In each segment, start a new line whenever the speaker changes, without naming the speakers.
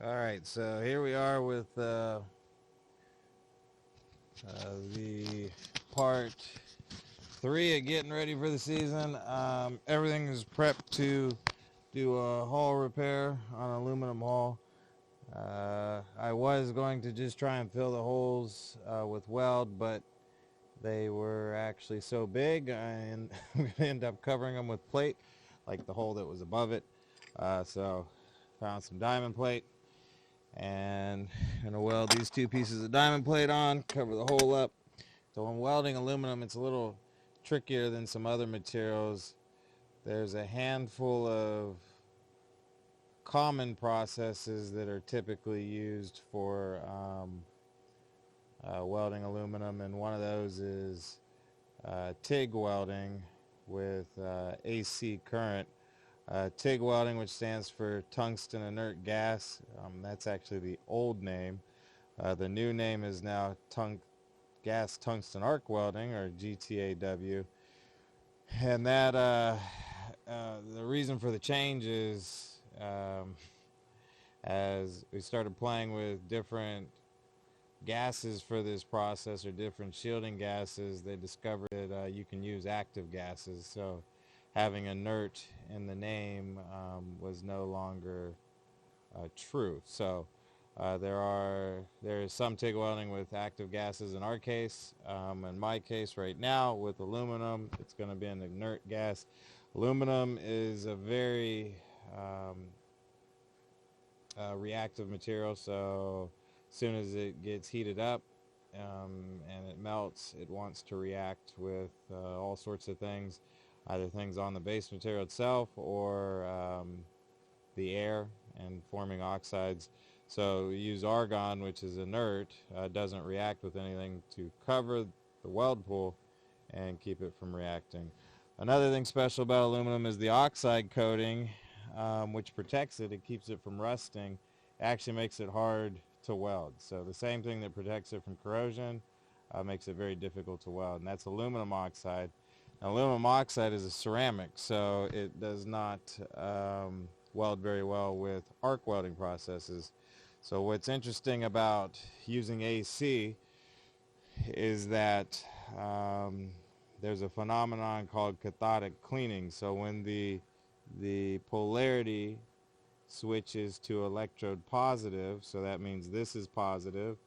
All right, so here we are with the part 3 of getting ready for the season. Everything is prepped to do a hull repair on an aluminum hull. I was going to just try and fill the holes with Weld, but they were actually so big, and I'm going to end up covering them with plate, like the hole that was above it. So found some diamond plate, and I'm gonna weld these two pieces of diamond plate on, cover the hole up. So when welding aluminum, it's a little trickier than some other materials. There's a handful of common processes that are typically used for welding aluminum, and one of those is TIG welding with AC current. TIG welding, which stands for tungsten inert gas, that's actually the old name. The new name is now gas tungsten arc welding, or GTAW. And that the reason for the change is as we started playing with different gases for this process, or different shielding gases, they discovered that you can use active gases. So having inert in the name was no longer true. So there is some TIG welding with active gases in our case. In my case right now with aluminum, it's going to be an inert gas. Aluminum is a very reactive material, so as soon as it gets heated up and it melts, it wants to react with all sorts of things, either things on the base material itself or the air, and forming oxides. So we use argon, which is inert, doesn't react with anything, to cover the weld pool and keep it from reacting. Another thing special about aluminum is the oxide coating, which protects it. It keeps it from rusting. It actually makes it hard to weld. So the same thing that protects it from corrosion makes it very difficult to weld, and that's aluminum oxide. Now, aluminum oxide is a ceramic, so it does not weld very well with arc welding processes. So what's interesting about using AC is that there's a phenomenon called cathodic cleaning. So when the polarity switches to electrode positive, so that means this is positive,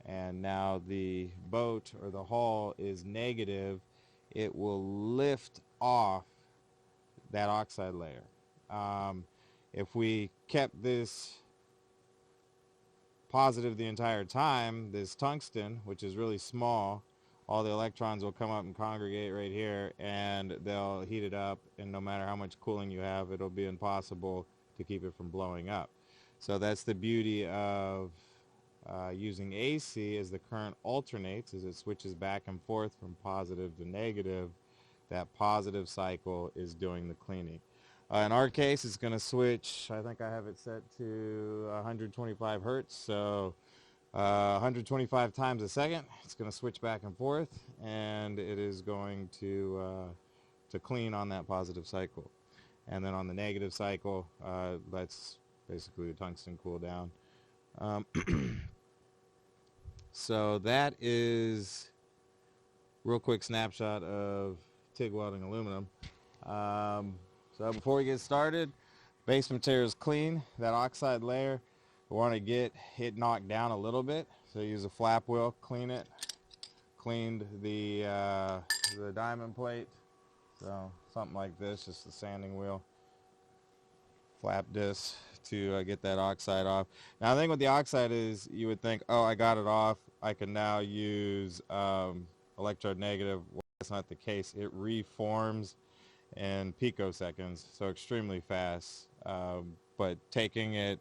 and now the boat or the hull is negative, it will lift off that oxide layer. If we kept this positive the entire time, this tungsten, which is really small, all the electrons will come up and congregate right here, and they'll heat it up, and no matter how much cooling you have, it'll be impossible to keep it from blowing up. So that's the beauty of using AC. As the current alternates, as it switches back and forth from positive to negative, that positive cycle is doing the cleaning. In our case, it's going to switch, I think I have it set to 125 hertz, so 125 times a second. It's going to switch back and forth, and it is going to clean on that positive cycle. And then on the negative cycle, that's basically the tungsten cool down. So that is a real quick snapshot of TIG welding aluminum. So before we get started, base material is clean. That oxide layer, we want to get it knocked down a little bit. So use a flap wheel, clean it. Cleaned the diamond plate. So something like this, just a sanding wheel. Flap this to get that oxide off. Now the thing with the oxide is, you would think, oh, I got it off, I can now use electrode negative. Well, that's not the case. It reforms in picoseconds, so extremely fast. But taking it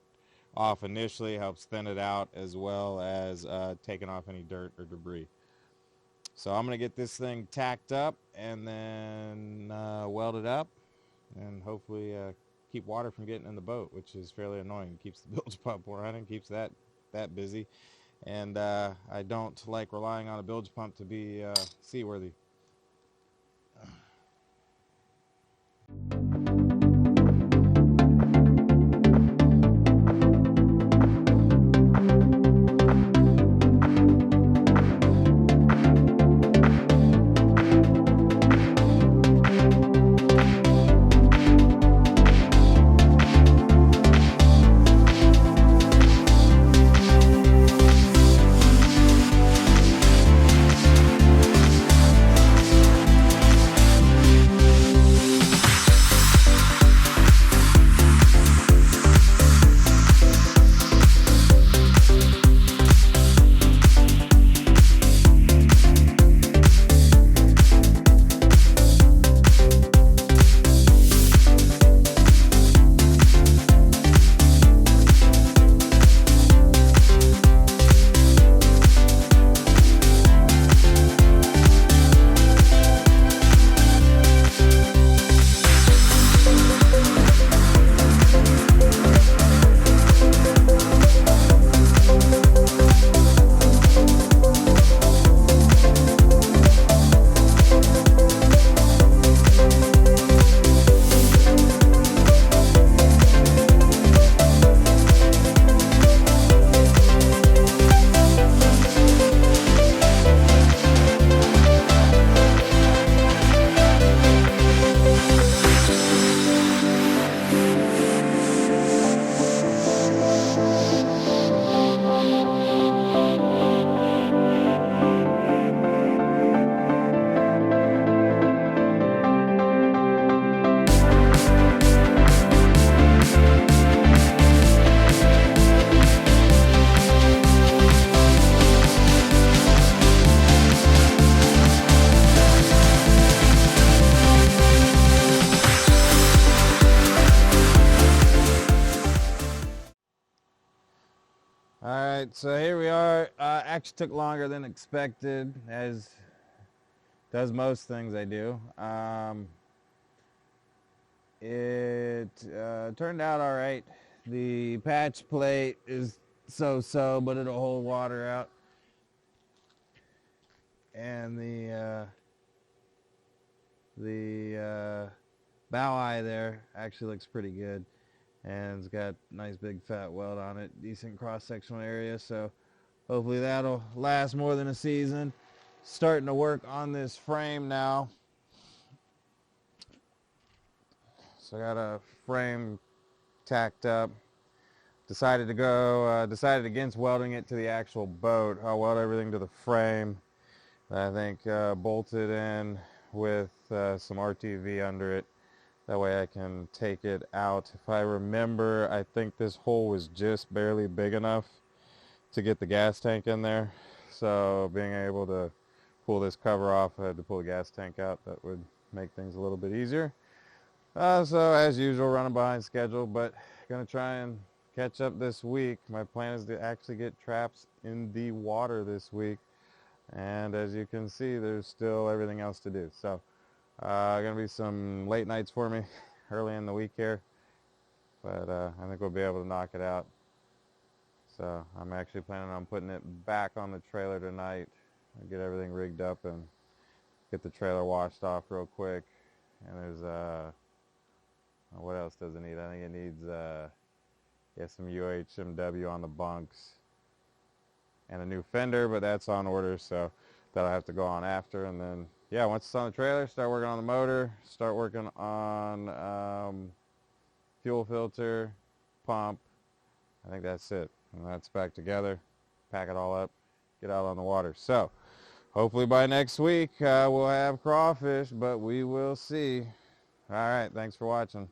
off initially helps thin it out, as well as taking off any dirt or debris. So I'm going to get this thing tacked up and then weld it up, and hopefully keep water from getting in the boat, which is fairly annoying. Keeps the bilge pump running, keeps that busy, and I don't like relying on a bilge pump to be seaworthy. so here we are. Actually took longer than expected, as does most things I do. It turned out all right. The patch plate is so-so, but it'll hold water out. And the bow eye there actually looks pretty good, and it's got nice big fat weld on it, decent cross-sectional area, so hopefully that'll last more than a season. Starting to work on this frame now. So I got a frame tacked up. Decided against welding it to the actual boat. I'll weld everything to the frame. I think bolted in with some RTV under it. That way I can take it out. If I remember, I think this hole was just barely big enough to get the gas tank in there. So being able to pull this cover off, I had to pull the gas tank out. That would make things a little bit easier. So as usual, running behind schedule, but gonna try and catch up this week. My plan is to actually get traps in the water this week, and as you can see, there's still everything else to do. So gonna be some late nights for me early in the week here, but I think we'll be able to knock it out. So I'm actually planning on putting it back on the trailer tonight. I'll get everything rigged up and get the trailer washed off real quick. And there's what else does it need? I think it needs some UHMW on the bunks and a new fender, but that's on order, so that'll have to go on after. And then yeah, once it's on the trailer, start working on the motor, start working on fuel filter, pump. I think that's it. And that's back together, pack it all up, get out on the water. So hopefully by next week we'll have crawfish, but we will see. All right, thanks for watching.